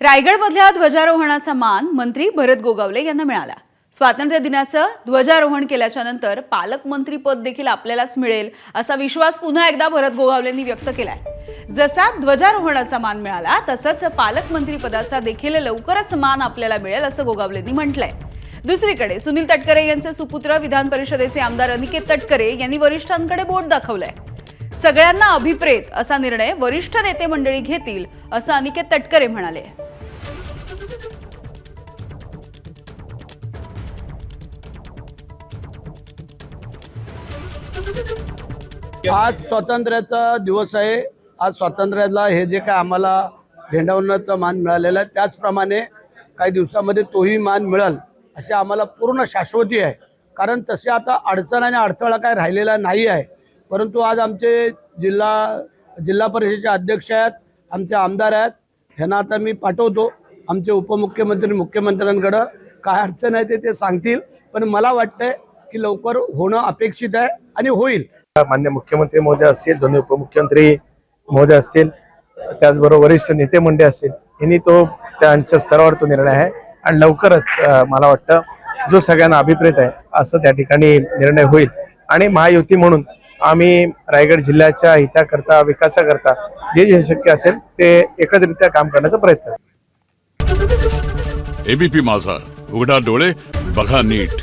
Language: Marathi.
रायगडमधल्या ध्वजारोहणाचा मान मंत्री भरत गोगावले यांना मिळाला। स्वातंत्र्य दिनाचं ध्वजारोहण केल्याच्या नंतर पालकमंत्री पद देखील आपल्यालाच मिळेल असा विश्वास पुन्हा एकदा भरत गोगावलेंनी व्यक्त केलाय। जसा ध्वजारोहणाचा मान मिळाला तसंच पालकमंत्री पदाचा देखील लवकरच मान आपल्याला मिळेल असं गोगावलेंनी म्हटलंय। दुसरीकडे सुनील तटकरे यांचे सुपुत्र विधान परिषदेचे आमदार अनिकेत तटकरे यांनी वरिष्ठांकडे बोट दाखवलंय। सगळ्यांना अभिप्रेत असा निर्णय वरिष्ठ नेते मंडळी घेतील असं अनिकेत तटकरे म्हणाले। आज स्वातंत्र्याचा दिवस आहे। आज स्वातंत्र्याला हे जे काय आम्हाला झेंडावरचा मान मिळालेला आहे त्याचप्रमाणे काही दिवसामध्ये तोही मान मिळेल अशी आम्हाला पूर्ण शाश्वती आहे। कारण तसे आता अडचण आणि अडथळा काय राहिलेला नाही आहे। परंतु आज आमचे जिल्हा परिषदेचे अध्यक्ष आहेत, आमचे आमदार आहेत, ह्यांना आता मी पाठवतो आमचे उपमुख्यमंत्री मुख्यमंत्र्यांकडे काय अडचण आहे ते सांगतील। पण मला वाटतंय की लवकर होणं अपेक्षित आहे आणि होईल। मान्य मुख्यमंत्री महोदय असतील, दोन्ही उपमुख्यमंत्री महोदय असतील, त्याचबरोबर वरिष्ठ नेते मंडळी असतील, यांनी तो त्यांच्या स्तरावर तो निर्णय आहे आणि लवकरच मला वाटतं जो सगळ्यांना अभिप्रेत आहे असं त्या ठिकाणी निर्णय होईल। आणि महायुती म्हणून आम्ही रायगड जिल्ह्याच्या हिताकरता विकासाकरता जे जे शक्य असेल ते एकत्रित्या काम करण्याचा प्रयत्न करू। एबीपी माझा, उघडा डोळे बघा नीट।